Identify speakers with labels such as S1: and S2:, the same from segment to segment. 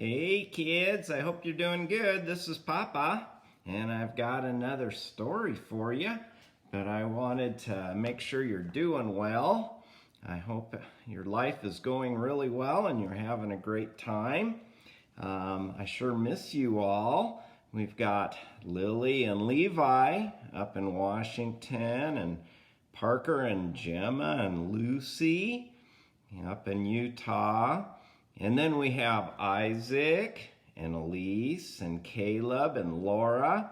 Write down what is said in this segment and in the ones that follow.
S1: Hey kids, I hope you're doing good. This is Papa, and I've got another story for you, but I wanted to make sure you're doing well. I hope your life is going really well and you're having a great time. I sure miss you all. We've got Lily and Levi up in Washington, and Parker and Gemma and Lucy up in Utah. And then we have Isaac and Elise and Caleb and Laura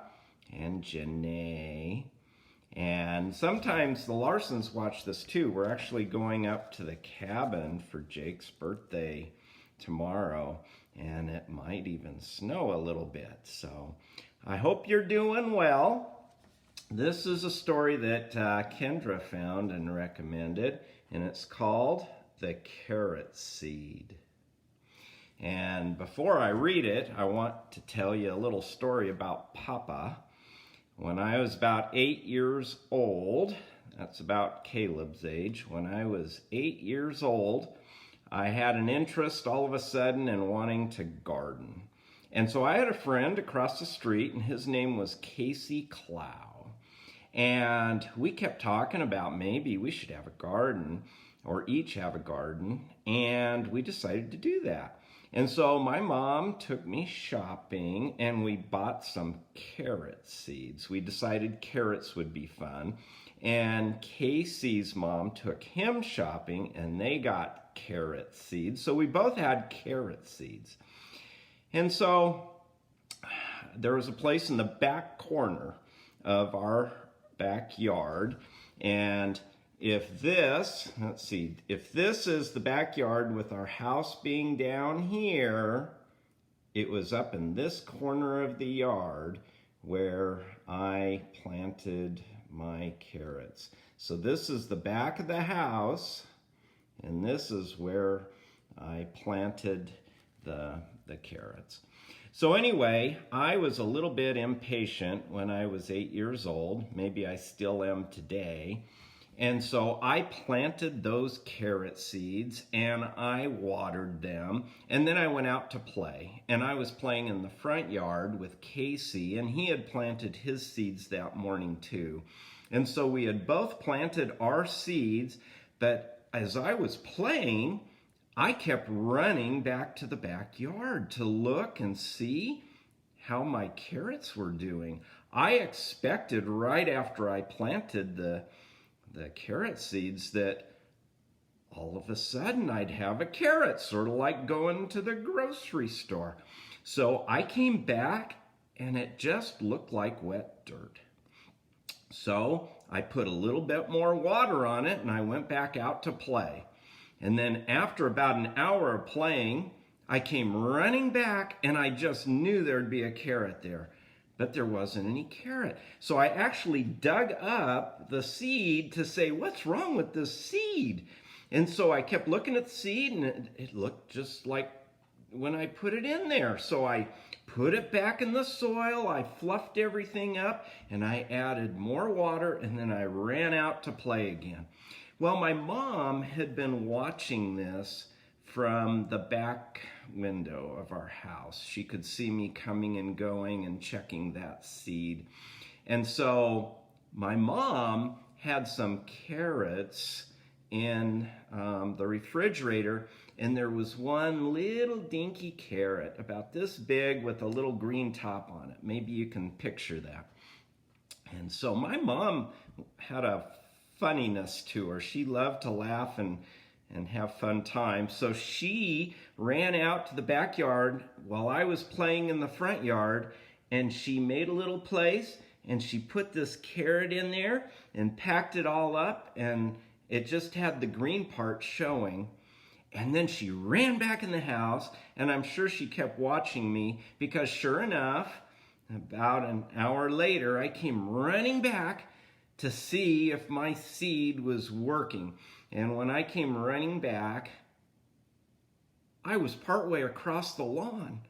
S1: and Janae. And sometimes the Larsons watch this too. We're actually going up to the cabin for Jake's birthday tomorrow, and it might even snow a little bit. So I hope you're doing well. This is a story that Kendra found and recommended, and it's called The Carrot Seed. And before I read it, I want to tell you a little story about Papa. When I was about 8 years old, that's about Caleb's age, when I was 8 years old, I had an interest all of a sudden in wanting to garden. And so I had a friend across the street, and his name was Casey Clow. And we kept talking about maybe we should have a garden, or each have a garden, and we decided to do that. And so my mom took me shopping, and we bought some carrot seeds. We decided carrots would be fun. And Casey's mom took him shopping, and they got carrot seeds. So we both had carrot seeds. And so there was a place in the back corner of our backyard, and if this is the backyard with our house being down here, it was up in this corner of the yard where I planted my carrots. So this is the back of the house, and this is where I planted the carrots. So anyway, I was a little bit impatient when I was 8 years old. Maybe I still am today. And so I planted those carrot seeds and I watered them, and then I went out to play. And I was playing in the front yard with Casey, and he had planted his seeds that morning too. And so we had both planted our seeds, but as I was playing, I kept running back to the backyard to look and see how my carrots were doing. I expected right after I planted the carrot seeds that all of a sudden I'd have a carrot, sort of like going to the grocery store. So I came back and it just looked like wet dirt. So I put a little bit more water on it and I went back out to play. And then after about an hour of playing, I came running back and I just knew there'd be a carrot there. But there wasn't any carrot. So I actually dug up the seed to say, what's wrong with this seed? And so I kept looking at the seed, and it looked just like when I put it in there. So I put it back in the soil, I fluffed everything up, and I added more water, and then I ran out to play again. Well, my mom had been watching this from the back window of our house. She could see me coming and going and checking that seed. And so my mom had some carrots in the refrigerator, and there was one little dinky carrot about this big with a little green top on it. Maybe you can picture that. And so my mom had a funniness to her. She loved to laugh and have fun times. So she ran out to the backyard while I was playing in the front yard, and she made a little place, and she put this carrot in there and packed it all up, and it just had the green part showing. And then she ran back in the house, and I'm sure she kept watching me, because sure enough, about an hour later, I came running back to see if my seed was working. And when I came running back, I was partway across the lawn,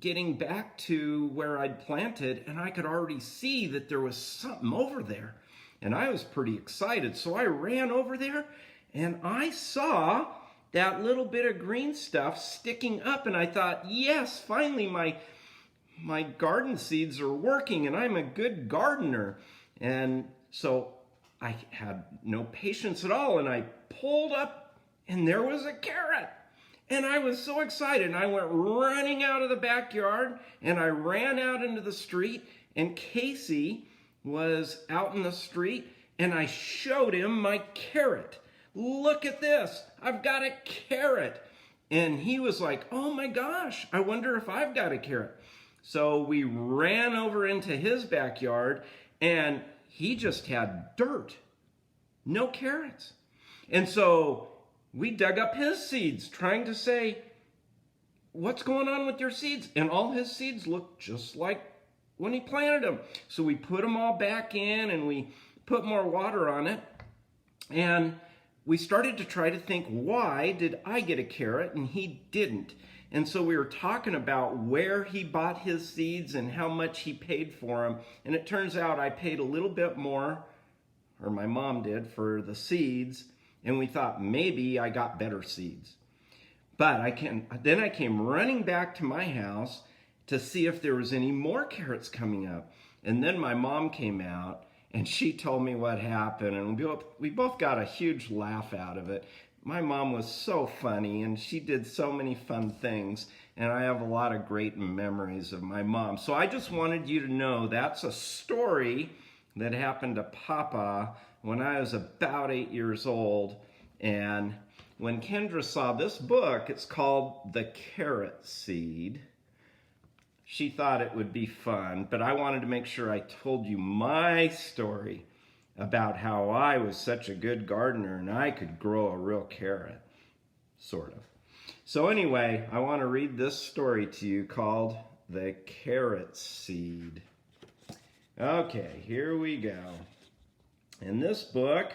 S1: getting back to where I'd planted, and I could already see that there was something over there. And I was pretty excited, so I ran over there, and I saw that little bit of green stuff sticking up, and I thought, yes, finally my garden seeds are working and I'm a good gardener. And so I had no patience at all, and I pulled up and there was a carrot. And I was so excited, and I went running out of the backyard, and I ran out into the street, and Casey was out in the street, and I showed him my carrot. Look at this, I've got a carrot. And he was like, oh my gosh, I wonder if I've got a carrot. So we ran over into his backyard, and he just had dirt, no carrots. And so we dug up his seeds, trying to say, what's going on with your seeds? And all his seeds looked just like when he planted them. So we put them all back in, and we put more water on it. And we started to try to think, why did I get a carrot and he didn't? And so we were talking about where he bought his seeds and how much he paid for them. And it turns out I paid a little bit more, or my mom did, for the seeds. And we thought maybe I got better seeds. But then I came running back to my house to see if there was any more carrots coming up. And then my mom came out, and she told me what happened, and we both got a huge laugh out of it. My mom was so funny, and she did so many fun things, and I have a lot of great memories of my mom. So I just wanted you to know that's a story that happened to Papa when I was about 8 years old. And when Kendra saw this book, it's called The Carrot Seed, she thought it would be fun, but I wanted to make sure I told you my story about how I was such a good gardener and I could grow a real carrot, sort of. So anyway, I want to read this story to you called The Carrot Seed. Okay, here we go. And this book,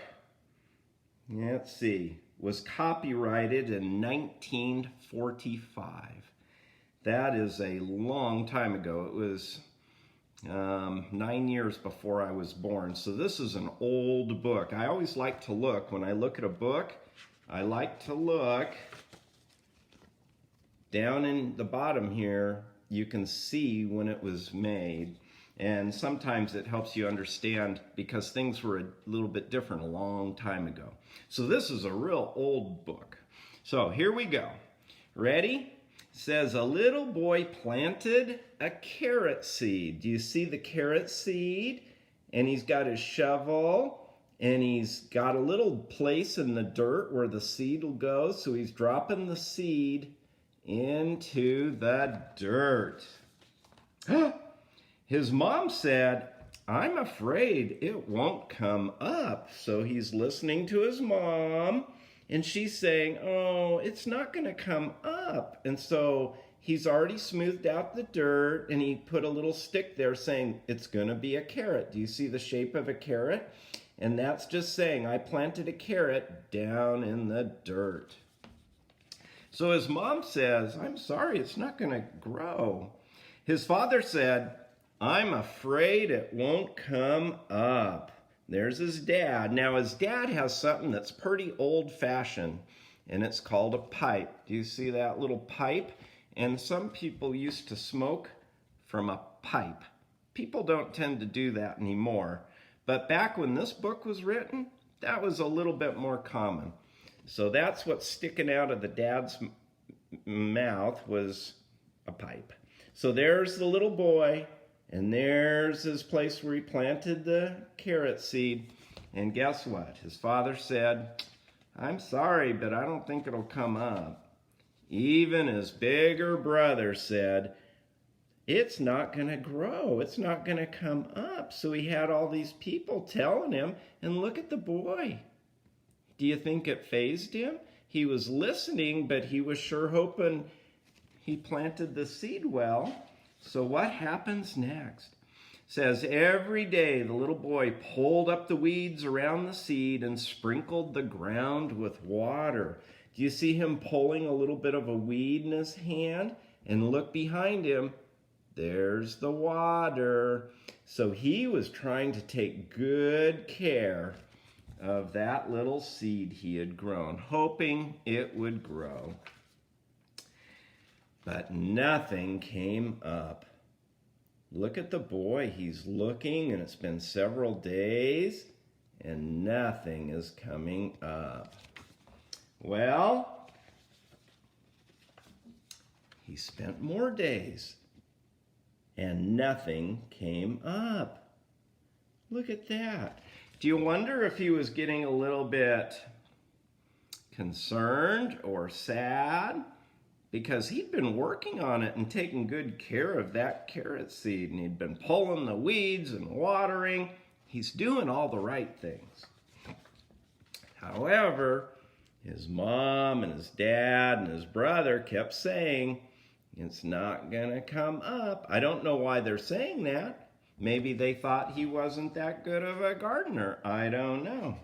S1: let's see, was copyrighted in 1945. That is a long time ago. It was 9 years before I was born. So this is an old book. I always like to look. When I look at a book, I like to look down in the bottom here. You can see when it was made. And sometimes it helps you understand because things were a little bit different a long time ago. So this is a real old book. So here we go. Ready? It says, a little boy planted a carrot seed. Do you see the carrot seed? And he's got his shovel, and he's got a little place in the dirt where the seed will go. So he's dropping the seed into the dirt. His mom said, I'm afraid it won't come up. So he's listening to his mom, and she's saying, oh, it's not going to come up. And so he's already smoothed out the dirt, and he put a little stick there saying, it's going to be a carrot. Do you see the shape of a carrot? And that's just saying, I planted a carrot down in the dirt. So his mom says, I'm sorry, it's not going to grow. His father said, I'm afraid it won't come up. There's his dad. Now his dad has something that's pretty old-fashioned, and it's called a pipe. Do you see that little pipe? And some people used to smoke from a pipe. People don't tend to do that anymore. But back when this book was written, that was a little bit more common. So that's what's sticking out of the dad's mouth was a pipe. So there's the little boy, and there's his place where he planted the carrot seed. And guess what? His father said, I'm sorry, but I don't think it'll come up. Even his bigger brother said, it's not going to grow. It's not going to come up. So he had all these people telling him, and look at the boy. Do you think it fazed him? He was listening, but he was sure hoping he planted the seed well. So what happens next? It says, every day the little boy pulled up the weeds around the seed and sprinkled the ground with water. Do you see him pulling a little bit of a weed in his hand? And look behind him. There's the water. So he was trying to take good care of that little seed he had grown, hoping it would grow. But nothing came up. Look at the boy. He's looking, and it's been several days, and nothing is coming up. Well, he spent more days, and nothing came up. Look at that. Do you wonder if he was getting a little bit concerned or sad? Because he'd been working on it and taking good care of that carrot seed, and he'd been pulling the weeds and watering. He's doing all the right things. However, his mom and his dad and his brother kept saying, it's not gonna come up. I don't know why they're saying that. Maybe they thought he wasn't that good of a gardener. I don't know.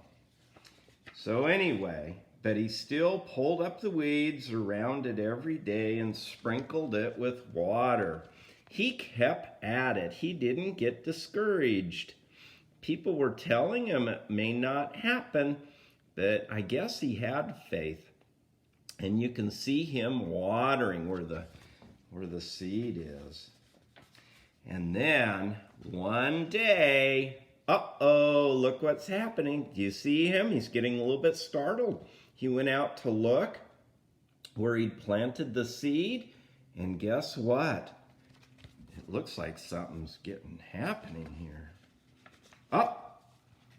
S1: So anyway, but he still pulled up the weeds around it every day and sprinkled it with water. He kept at it. He didn't get discouraged. People were telling him it may not happen, but I guess he had faith. And you can see him watering where the seed is. And then one day, uh-oh, look what's happening. Do you see him? He's getting a little bit startled. He went out to look where he'd planted the seed, and guess what? It looks like something's happening here.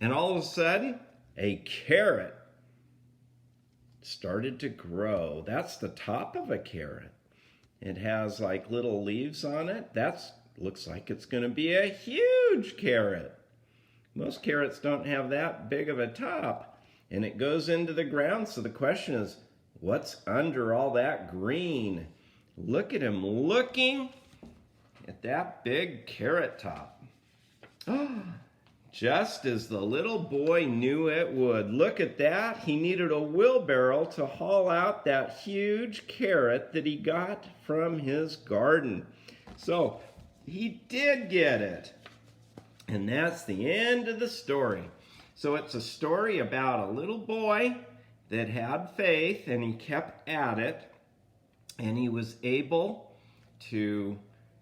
S1: And all of a sudden, a carrot started to grow. That's the top of a carrot. It has like little leaves on it. Looks like it's going to be a huge carrot. Most carrots don't have that big of a top. And it goes into the ground. So the question is, what's under all that green? Look at him looking at that big carrot top. Just as the little boy knew it would. Look at that. He needed a wheelbarrow to haul out that huge carrot that he got from his garden. So he did get it. And that's the end of the story. So it's a story about a little boy that had faith, and he kept at it, and he was able to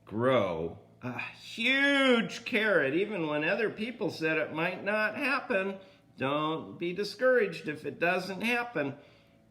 S1: grow a huge carrot, even when other people said it might not happen. Don't be discouraged if it doesn't happen.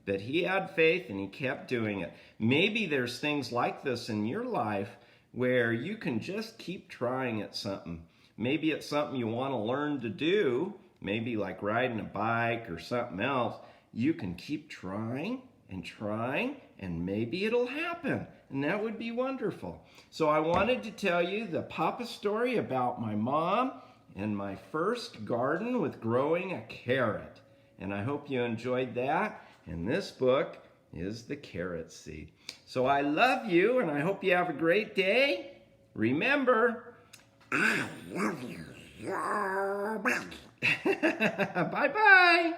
S1: But he had faith, and he kept doing it. Maybe there's things like this in your life where you can just keep trying at something. Maybe it's something you want to learn to do, maybe like riding a bike or something else. You can keep trying, and maybe it'll happen. And that would be wonderful. So I wanted to tell you the Papa story about my mom and my first garden with growing a carrot. And I hope you enjoyed that. And this book is The Carrot Seed. So I love you, and I hope you have a great day. Remember, I love you so much. Bye-bye.